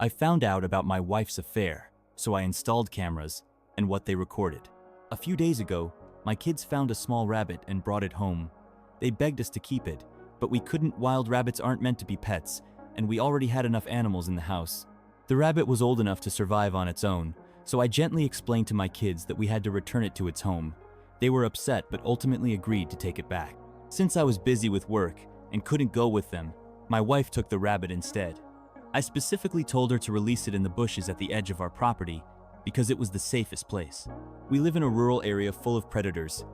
I found out about my wife's affair, so I installed cameras and what they recorded. A few days ago, my kids found a small rabbit and brought it home. They begged us to keep it, but we couldn't. Wild rabbits aren't meant to be pets, and we already had enough animals in the house. The rabbit was old enough to survive on its own, so I gently explained to my kids that we had to return it to its home. They were upset but ultimately agreed to take it back. Since I was busy with work and couldn't go with them, my wife took the rabbit instead. I specifically told her to release it in the bushes at the edge of our property because it was the safest place. We live in a rural area full of predators,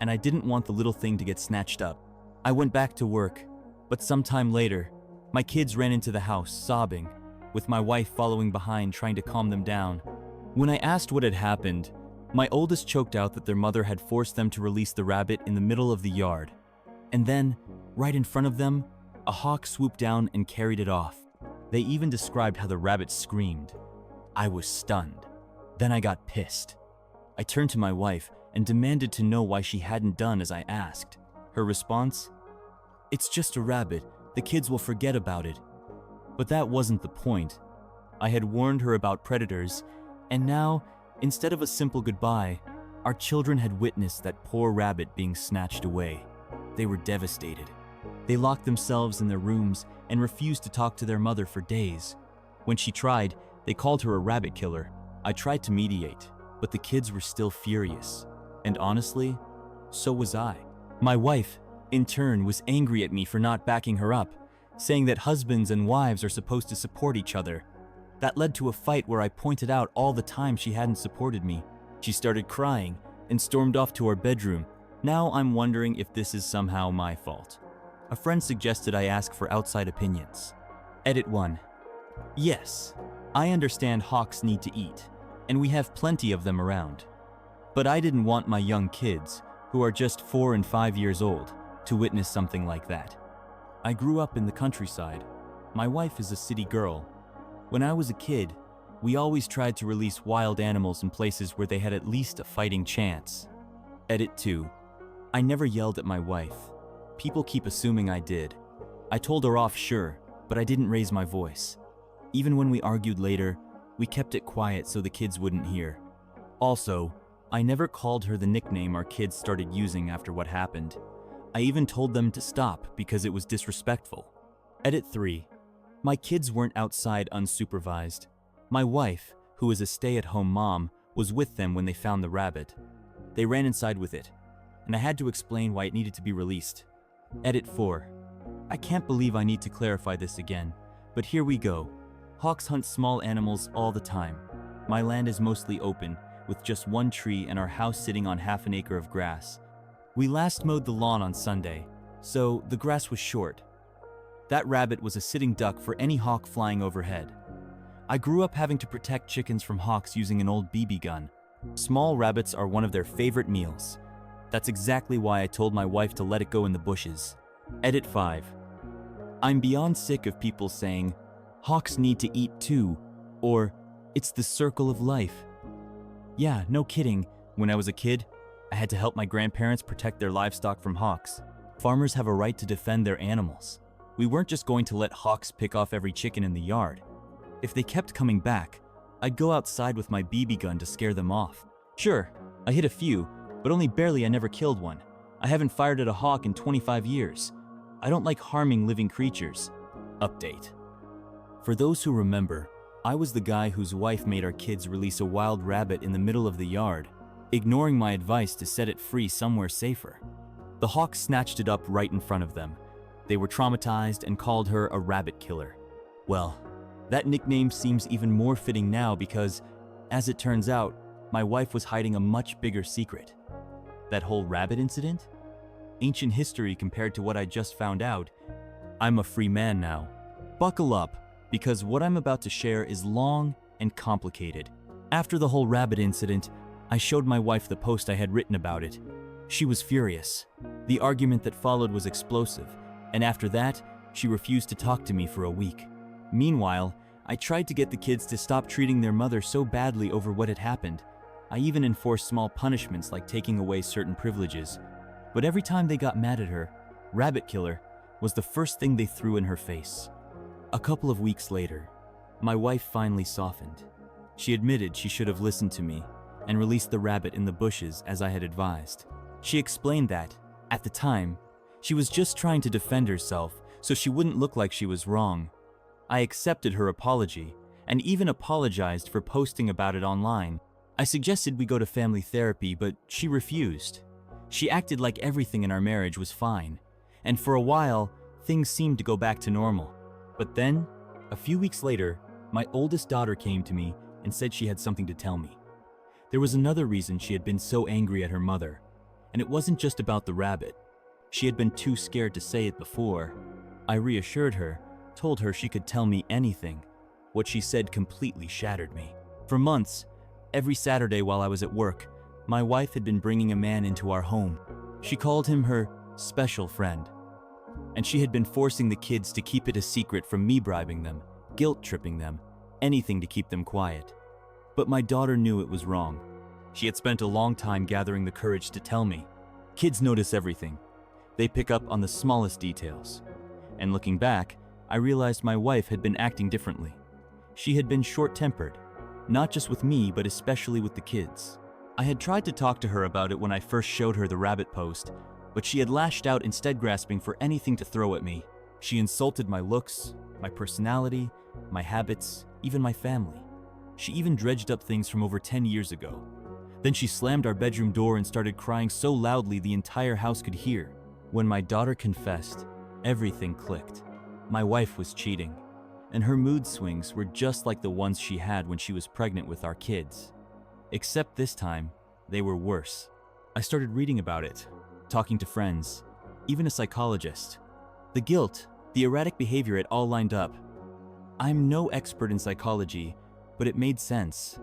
and I didn't want the little thing to get snatched up. I went back to work, but sometime later, my kids ran into the house sobbing, with my wife following behind trying to calm them down. When I asked what had happened, my oldest choked out that their mother had forced them to release the rabbit in the middle of the yard. And then, right in front of them, a hawk swooped down and carried it off. They even described how the rabbit screamed. I was stunned. Then I got pissed. I turned to my wife and demanded to know why she hadn't done as I asked. Her response? It's just a rabbit. The kids will forget about it. But that wasn't the point. I had warned her about predators, and now, instead of a simple goodbye, our children had witnessed that poor rabbit being snatched away. They were devastated. They locked themselves in their rooms and refused to talk to their mother for days. When she tried, they called her a rabbit killer. I tried to mediate, but the kids were still furious. And honestly, so was I. My wife, in turn, was angry at me for not backing her up, saying that husbands and wives are supposed to support each other. That led to a fight where I pointed out all the time she hadn't supported me. She started crying and stormed off to our bedroom. Now I'm wondering if this is somehow my fault. A friend suggested I ask for outside opinions. Edit 1. Yes, I understand hawks need to eat, and we have plenty of them around. But I didn't want my young kids, who are just 4 and 5 years old, to witness something like that. I grew up in the countryside. My wife is a city girl. When I was a kid, we always tried to release wild animals in places where they had at least a fighting chance. Edit 2. I never yelled at my wife. People keep assuming I did. I told her off, sure, but I didn't raise my voice. Even when we argued later, we kept it quiet so the kids wouldn't hear. Also, I never called her the nickname our kids started using after what happened. I even told them to stop because it was disrespectful. Edit 3. My kids weren't outside unsupervised. My wife, who is a stay-at-home mom, was with them when they found the rabbit. They ran inside with it, and I had to explain why it needed to be released. Edit 4. I can't believe I need to clarify this again, but here we go. Hawks hunt small animals all the time. My land is mostly open, with just one tree and our house sitting on half an acre of grass. We last mowed the lawn on Sunday, so the grass was short. That rabbit was a sitting duck for any hawk flying overhead. I grew up having to protect chickens from hawks using an old BB gun. Small rabbits are one of their favorite meals. That's exactly why I told my wife to let it go in the bushes. Edit 5. I'm beyond sick of people saying, hawks need to eat too, or it's the circle of life. Yeah, no kidding. When I was a kid, I had to help my grandparents protect their livestock from hawks. Farmers have a right to defend their animals. We weren't just going to let hawks pick off every chicken in the yard. If they kept coming back, I'd go outside with my BB gun to scare them off. Sure, I hit a few, but only barely. I never killed one. I haven't fired at a hawk in 25 years. I don't like harming living creatures. Update. For those who remember, I was the guy whose wife made our kids release a wild rabbit in the middle of the yard, ignoring my advice to set it free somewhere safer. The hawk snatched it up right in front of them. They were traumatized and called her a rabbit killer. Well, that nickname seems even more fitting now because, as it turns out, my wife was hiding a much bigger secret. That whole rabbit incident? Ancient history compared to what I just found out. I'm a free man now. Buckle up, because what I'm about to share is long and complicated. After the whole rabbit incident, I showed my wife the post I had written about it. She was furious. The argument that followed was explosive, and after that, she refused to talk to me for a week. Meanwhile, I tried to get the kids to stop treating their mother so badly over what had happened. I even enforced small punishments like taking away certain privileges. But every time they got mad at her, rabbit killer was the first thing they threw in her face. A couple of weeks later, My wife finally softened. She admitted she should have listened to me and released the rabbit in the bushes as I had advised. She explained that, at the time, she was just trying to defend herself so she wouldn't look like she was wrong. I accepted her apology and even apologized for posting about it online. I suggested we go to family therapy, but she refused. She acted like everything in our marriage was fine, and for a while, things seemed to go back to normal. But then, a few weeks later, my oldest daughter came to me and said she had something to tell me. There was another reason she had been so angry at her mother, and it wasn't just about the rabbit. She had been too scared to say it before. I reassured her, told her she could tell me anything. What she said completely shattered me. For months, every Saturday while I was at work, my wife had been bringing a man into our home. She called him her special friend, and she had been forcing the kids to keep it a secret from me bribing them, guilt-tripping them, anything to keep them quiet. But my daughter knew it was wrong. She had spent a long time gathering the courage to tell me. Kids notice everything. They pick up on the smallest details. And looking back, I realized my wife had been acting differently. She had been short-tempered, not just with me, but especially with the kids. I had tried to talk to her about it when I first showed her the rabbit post, but she had lashed out, instead grasping for anything to throw at me. She insulted my looks, my personality, my habits, even my family. She even dredged up things from over 10 years ago. Then she slammed our bedroom door and started crying so loudly the entire house could hear. When my daughter confessed, everything clicked. My wife was cheating, and her mood swings were just like the ones she had when she was pregnant with our kids. Except this time, they were worse. I started reading about it, talking to friends, even a psychologist. The guilt, the erratic behavior, it all lined up. I'm no expert in psychology, but it made sense.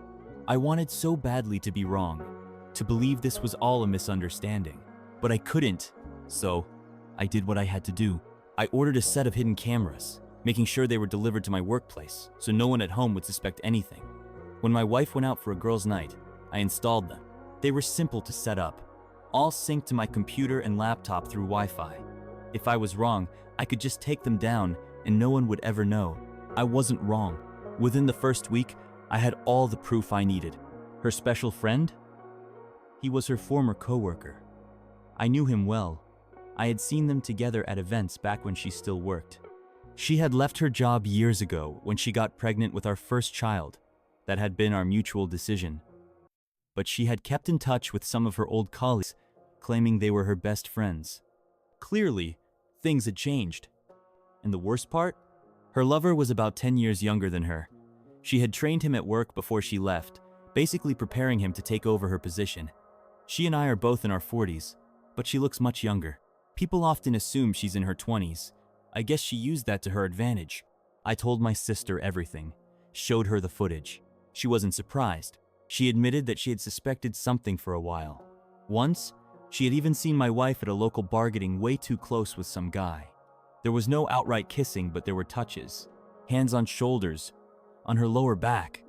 I wanted so badly to be wrong, to believe this was all a misunderstanding. But I couldn't, so I did what I had to do. I ordered a set of hidden cameras, making sure they were delivered to my workplace so no one at home would suspect anything. When my wife went out for a girls' night, I installed them. They were simple to set up, all synced to my computer and laptop through Wi-Fi. If I was wrong, I could just take them down and no one would ever know. I wasn't wrong. Within the first week, I had all the proof I needed. Her special friend? He was her former coworker. I knew him well. I had seen them together at events back when she still worked. She had left her job years ago when she got pregnant with our first child. That had been our mutual decision. But she had kept in touch with some of her old colleagues, claiming they were her best friends. Clearly, things had changed. And the worst part? Her lover was about 10 years younger than her. She had trained him at work before she left, basically preparing him to take over her position. She and I are both in our 40s, but she looks much younger. People often assume she's in her 20s. I guess she used that to her advantage. I told my sister everything, showed her the footage. She wasn't surprised. She admitted that she had suspected something for a while. Once, she had even seen my wife at a local bar getting way too close with some guy. There was no outright kissing, but there were touches. Hands on shoulders, on her lower back.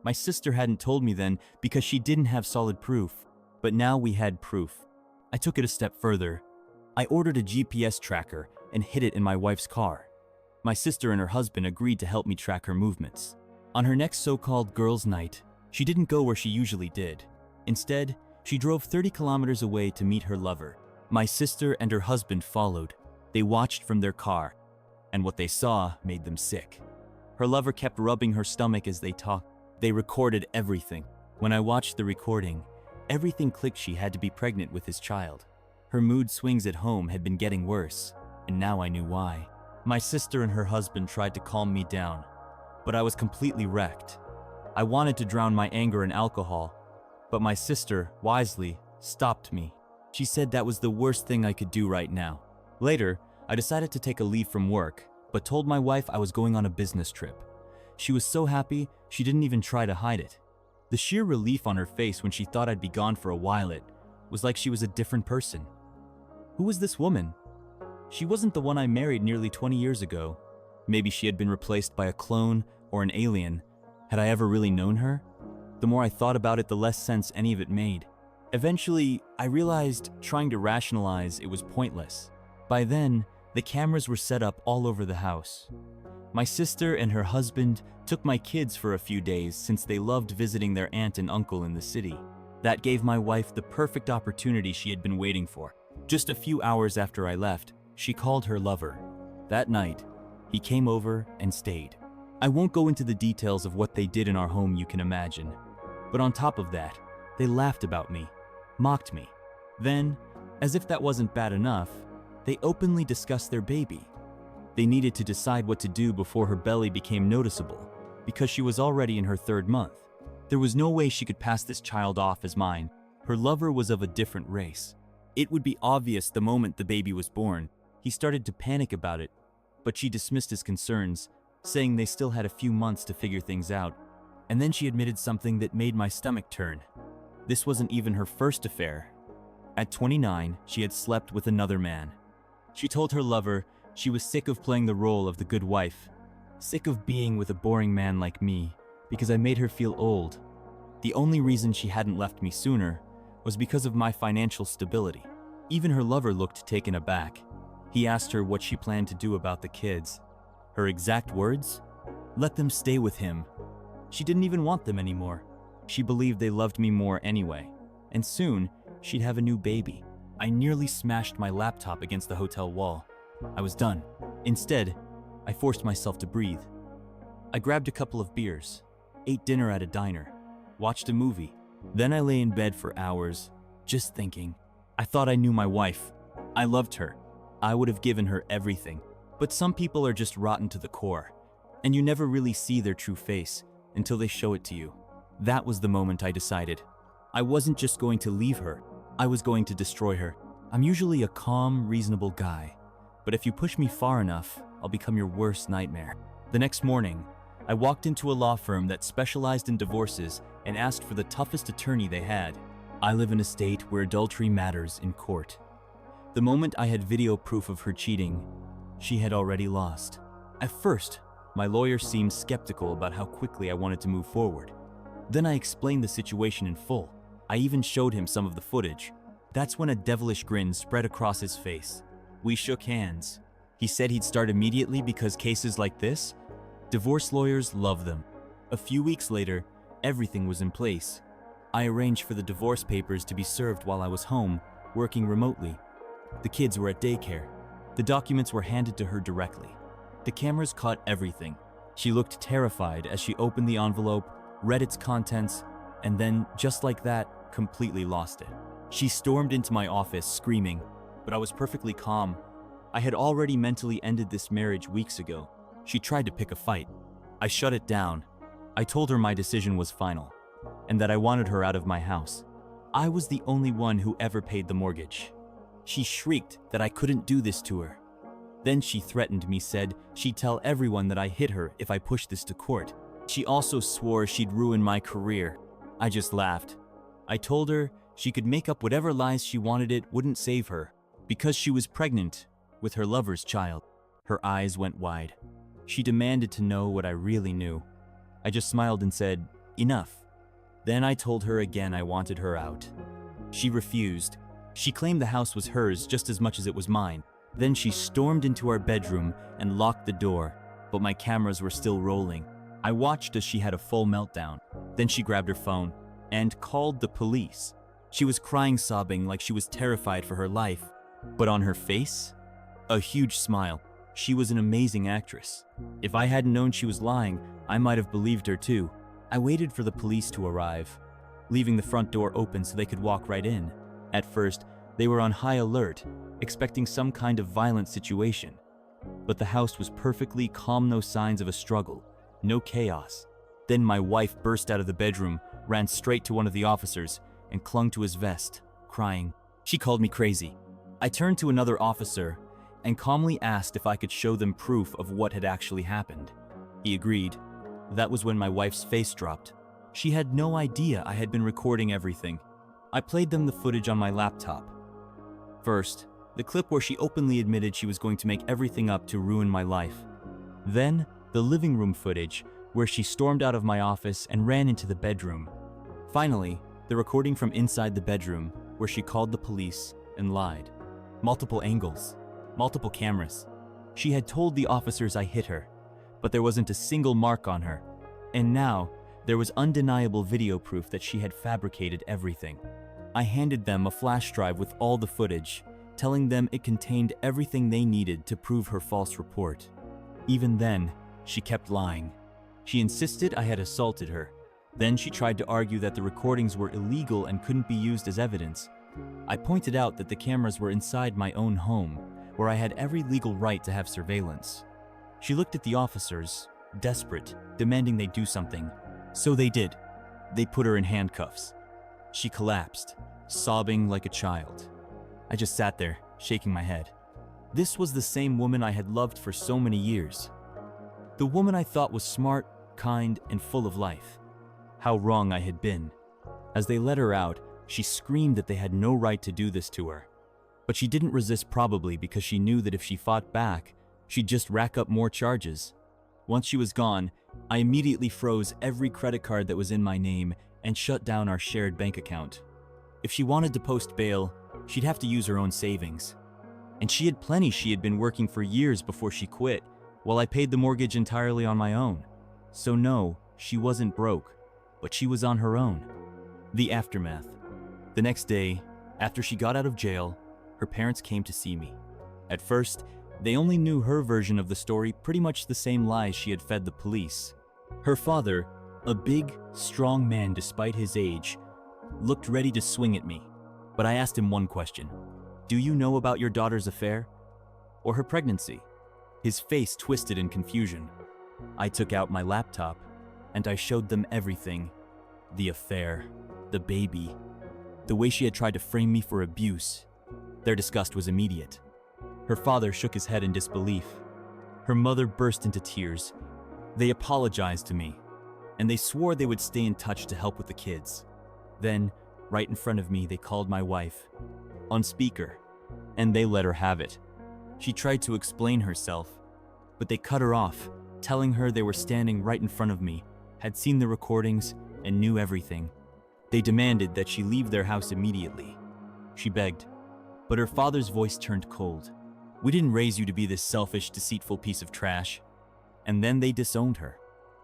My sister hadn't told me then because she didn't have solid proof, but now we had proof. I took it a step further. I ordered a GPS tracker and hid it in my wife's car. My sister and her husband agreed to help me track her movements. On her next so-called girls' night, she didn't go where she usually did. Instead, she drove 30 kilometers away to meet her lover. My sister and her husband followed. They watched from their car, and what they saw made them sick. Her lover kept rubbing her stomach as they talked. They recorded everything. When I watched the recording, everything clicked. She had to be pregnant with his child. Her mood swings at home had been getting worse, and now I knew why. My sister and her husband tried to calm me down, but I was completely wrecked. I wanted to drown my anger in alcohol, but my sister, wisely, stopped me. She said that was the worst thing I could do right now. Later, I decided to take a leave from work, but told my wife I was going on a business trip. She was so happy, she didn't even try to hide it. The sheer relief on her face when she thought I'd be gone for a while, it was like she was a different person. Who was this woman? She wasn't the one I married nearly 20 years ago. Maybe she had been replaced by a clone or an alien. Had I ever really known her? The more I thought about it, the less sense any of it made. Eventually, I realized trying to rationalize it was pointless. By then, the cameras were set up all over the house. My sister and her husband took my kids for a few days since they loved visiting their aunt and uncle in the city. That gave my wife the perfect opportunity she had been waiting for. Just a few hours after I left, she called her lover. That night, he came over and stayed. I won't go into the details of what they did in our home, you can imagine. But on top of that, they laughed about me, mocked me. Then, as if that wasn't bad enough, they openly discussed their baby. They needed to decide what to do before her belly became noticeable, because she was already in her 3rd month. There was no way she could pass this child off as mine. Her lover was of a different race. It would be obvious the moment the baby was born. He started to panic about it, but she dismissed his concerns, saying they still had a few months to figure things out. And then she admitted something that made my stomach turn. This wasn't even her first affair. At 29, she had slept with another man. She told her lover she was sick of playing the role of the good wife, sick of being with a boring man like me, because I made her feel old. The only reason she hadn't left me sooner was because of my financial stability. Even her lover looked taken aback. He asked her what she planned to do about the kids. Her exact words? Let them stay with him. She didn't even want them anymore. She believed they loved me more anyway. And soon, she'd have a new baby. I nearly smashed my laptop against the hotel wall. I was done. Instead, I forced myself to breathe. I grabbed a couple of beers, ate dinner at a diner, watched a movie. Then I lay in bed for hours, just thinking. I thought I knew my wife. I loved her. I would have given her everything. But some people are just rotten to the core, and you never really see their true face until they show it to you. That was the moment I decided. I wasn't just going to leave her, I was going to destroy her. I'm usually a calm, reasonable guy, but if you push me far enough, I'll become your worst nightmare. The next morning, I walked into a law firm that specialized in divorces and asked for the toughest attorney they had. I live in a state where adultery matters in court. The moment I had video proof of her cheating, she had already lost. At first, my lawyer seemed skeptical about how quickly I wanted to move forward. Then I explained the situation in full. I even showed him some of the footage. That's when a devilish grin spread across his face. We shook hands. He said he'd start immediately because cases like this, divorce lawyers love them. A few weeks later, everything was in place. I arranged for the divorce papers to be served while I was home, working remotely. The kids were at daycare. The documents were handed to her directly. The cameras caught everything. She looked terrified as she opened the envelope, read its contents, and then, just like that, completely lost it. She stormed into my office, screaming, but I was perfectly calm. I had already mentally ended this marriage weeks ago. She tried to pick a fight. I shut it down. I told her my decision was final, and that I wanted her out of my house. I was the only one who ever paid the mortgage. She shrieked that I couldn't do this to her. Then she threatened me, said she'd tell everyone that I hit her if I pushed this to court. She also swore she'd ruin my career. I just laughed. I told her she could make up whatever lies she wanted, it wouldn't save her, because she was pregnant with her lover's child. Her eyes went wide. She demanded to know what I really knew. I just smiled and said, enough. Then I told her again I wanted her out. She refused. She claimed the house was hers just as much as it was mine. Then she stormed into our bedroom and locked the door, but my cameras were still rolling. I watched as she had a full meltdown. Then she grabbed her phone and called the police. She was crying, sobbing like she was terrified for her life. But on her face, a huge smile. She was an amazing actress. If I hadn't known she was lying, I might have believed her too. I waited for the police to arrive, leaving the front door open so they could walk right in. At first, they were on high alert, expecting some kind of violent situation. But the house was perfectly calm, no signs of a struggle, no chaos. Then my wife burst out of the bedroom, ran straight to one of the officers, and clung to his vest, crying. She called me crazy. I turned to another officer and calmly asked if I could show them proof of what had actually happened. He agreed. That was when my wife's face dropped. She had no idea I had been recording everything. I played them the footage on my laptop. First, the clip where she openly admitted she was going to make everything up to ruin my life. Then, the living room footage where she stormed out of my office and ran into the bedroom. Finally, the recording from inside the bedroom where she called the police and lied. Multiple angles, multiple cameras. She had told the officers I hit her, but there wasn't a single mark on her. And now, there was undeniable video proof that she had fabricated everything. I handed them a flash drive with all the footage, telling them it contained everything they needed to prove her false report. Even then, she kept lying. She insisted I had assaulted her. Then she tried to argue that the recordings were illegal and couldn't be used as evidence. I pointed out that the cameras were inside my own home, where I had every legal right to have surveillance. She looked at the officers, desperate, demanding they do something. So they did. They put her in handcuffs. She collapsed, sobbing like a child. I just sat there, shaking my head. This was the same woman I had loved for so many years. The woman I thought was smart, kind, and full of life. How wrong I had been. As they let her out, she screamed that they had no right to do this to her. But she didn't resist, probably because she knew that if she fought back, she'd just rack up more charges. Once she was gone, I immediately froze every credit card that was in my name and shut down our shared bank account. If she wanted to post bail, she'd have to use her own savings. And she had plenty. She had been working for years before she quit, while I paid the mortgage entirely on my own. So no, she wasn't broke, but she was on her own. The aftermath. The next day, after she got out of jail, her parents came to see me. At first, they only knew her version of the story, pretty much the same lies she had fed the police. Her father, a big, strong man despite his age, looked ready to swing at me. But I asked him one question. Do you know about your daughter's affair? Or her pregnancy? His face twisted in confusion. I took out my laptop, and I showed them everything. The affair, the baby, the way she had tried to frame me for abuse. Their disgust was immediate. Her father shook his head in disbelief. Her mother burst into tears. They apologized to me, and they swore they would stay in touch to help with the kids. Then, right in front of me, they called my wife, on speaker, and they let her have it. She tried to explain herself, but they cut her off, telling her they were standing right in front of me, had seen the recordings, and knew everything. They demanded that she leave their house immediately. She begged, but her father's voice turned cold. We didn't raise you to be this selfish, deceitful piece of trash. And then they disowned her,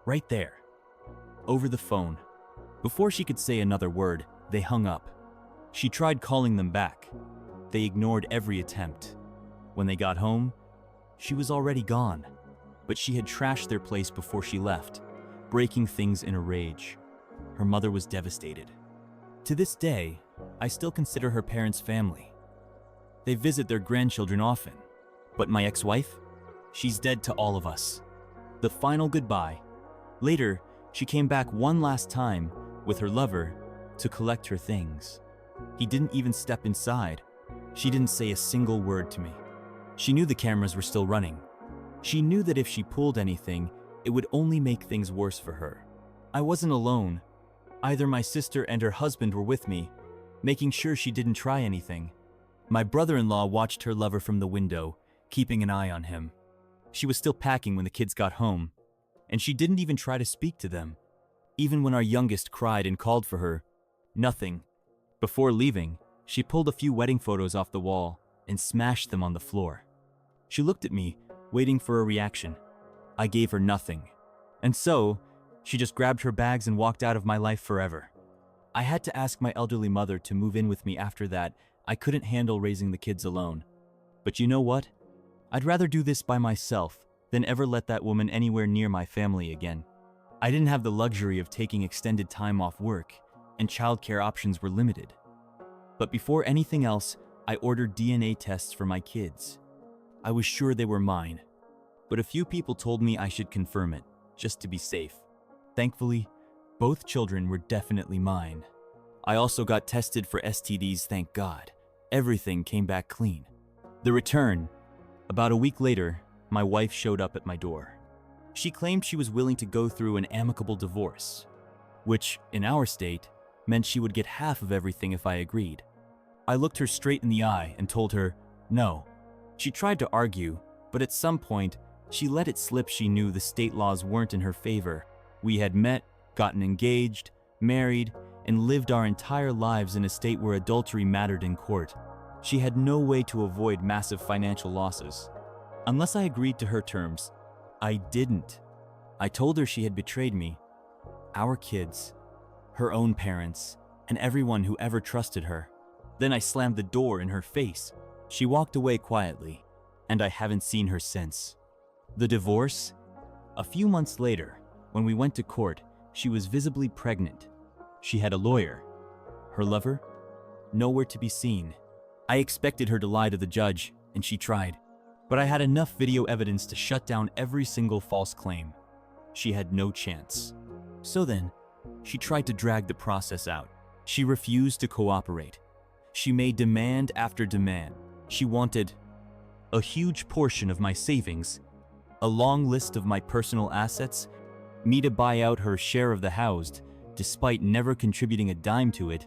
right there, over the phone. Before she could say another word, they hung up. She tried calling them back. They ignored every attempt. When they got home, she was already gone, but she had trashed their place before she left, breaking things in a rage. Her mother was devastated. To this day, I still consider her parents family. They visit their grandchildren often. But my ex-wife? She's dead to all of us. The final goodbye. Later, she came back one last time with her lover to collect her things. He didn't even step inside. She didn't say a single word to me. She knew the cameras were still running. She knew that if she pulled anything, it would only make things worse for her. I wasn't alone. Either my sister and her husband were with me, making sure she didn't try anything. My brother-in-law watched her lover from the window, keeping an eye on him. She was still packing when the kids got home, and she didn't even try to speak to them. Even when our youngest cried and called for her, nothing. Before leaving, she pulled a few wedding photos off the wall and smashed them on the floor. She looked at me, waiting for a reaction. I gave her nothing. And so, she just grabbed her bags and walked out of my life forever. I had to ask my elderly mother to move in with me after that. I couldn't handle raising the kids alone. But you know what? I'd rather do this by myself than ever let that woman anywhere near my family again. I didn't have the luxury of taking extended time off work, and childcare options were limited. But before anything else, I ordered DNA tests for my kids. I was sure they were mine, but a few people told me I should confirm it, just to be safe. Thankfully, both children were definitely mine. I also got tested for STDs, thank God. Everything came back clean. The return. About a week later, my wife showed up at my door. She claimed she was willing to go through an amicable divorce, which, in our state, meant she would get half of everything if I agreed. I looked her straight in the eye and told her, no. She tried to argue, but at some point, she let it slip she knew the state laws weren't in her favor. We had met, gotten engaged, married, and lived our entire lives in a state where adultery mattered in court. She had no way to avoid massive financial losses. Unless I agreed to her terms, I didn't. I told her she had betrayed me, our kids, her own parents, and everyone who ever trusted her. Then I slammed the door in her face. She walked away quietly, and I haven't seen her since. The divorce? A few months later, when we went to court, she was visibly pregnant. She had a lawyer. Her lover? Nowhere to be seen. I expected her to lie to the judge, and she tried. But I had enough video evidence to shut down every single false claim. She had no chance. So then, she tried to drag the process out. She refused to cooperate. She made demand after demand. She wanted a huge portion of my savings, a long list of my personal assets, me to buy out her share of the house, despite never contributing a dime to it.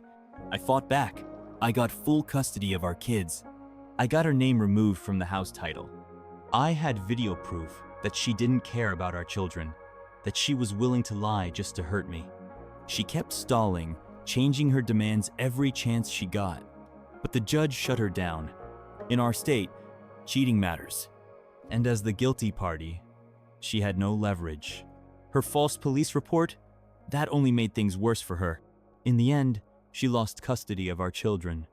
I fought back. I got full custody of our kids. I got her name removed from the house title. I had video proof that she didn't care about our children, that she was willing to lie just to hurt me. She kept stalling, changing her demands every chance she got. But the judge shut her down. In our state, cheating matters. And as the guilty party, she had no leverage. Her false police report? That only made things worse for her. In the end, she lost custody of our children.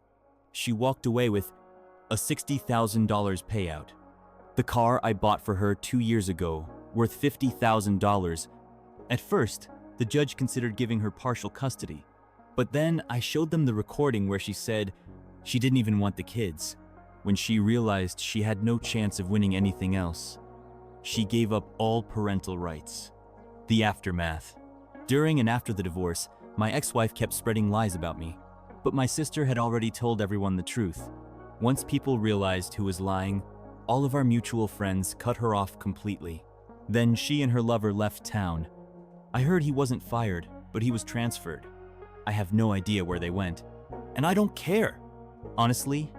She walked away with a $60,000 payout. The car I bought for her 2 years ago, worth $50,000. At first, the judge considered giving her partial custody. But then I showed them the recording where she said she didn't even want the kids. When she realized she had no chance of winning anything else, she gave up all parental rights. The aftermath. During and after the divorce, my ex-wife kept spreading lies about me, but my sister had already told everyone the truth. Once people realized who was lying, all of our mutual friends cut her off completely. Then she and her lover left town. I heard he wasn't fired, but he was transferred. I have no idea where they went, and I don't care. Honestly,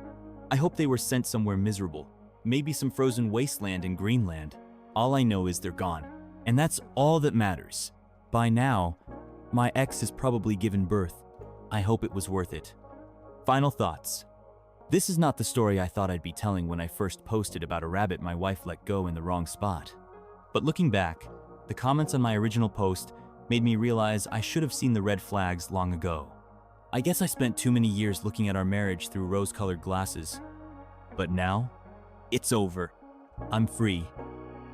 I hope they were sent somewhere miserable, maybe some frozen wasteland in Greenland. All I know is they're gone, and that's all that matters. By now, my ex has probably given birth. I hope it was worth it. Final thoughts. This is not the story I thought I'd be telling when I first posted about a rabbit my wife let go in the wrong spot. But looking back, the comments on my original post made me realize I should have seen the red flags long ago. I guess I spent too many years looking at our marriage through rose-colored glasses. But now, it's over. I'm free,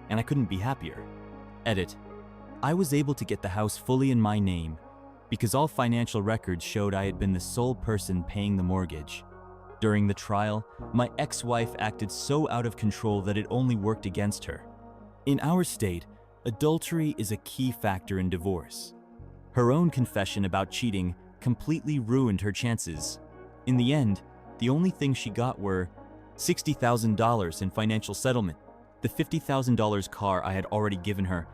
and I couldn't be happier. Edit. I was able to get the house fully in my name because all financial records showed I had been the sole person paying the mortgage. During the trial, my ex-wife acted so out of control that it only worked against her. In our state, adultery is a key factor in divorce. Her own confession about cheating completely ruined her chances. In the end, the only thing she got were $60,000 in financial settlement, the $50,000 car I had already given her.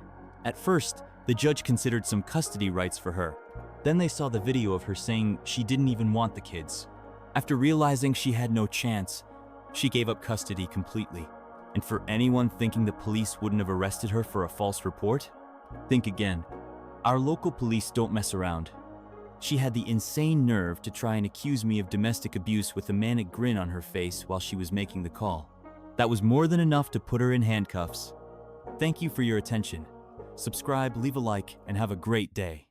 At first, the judge considered some custody rights for her. Then they saw the video of her saying she didn't even want the kids. After realizing she had no chance, she gave up custody completely. And for anyone thinking the police wouldn't have arrested her for a false report, think again. Our local police don't mess around. She had the insane nerve to try and accuse me of domestic abuse with a manic grin on her face while she was making the call. That was more than enough to put her in handcuffs. Thank you for your attention. Subscribe, leave a like, and have a great day.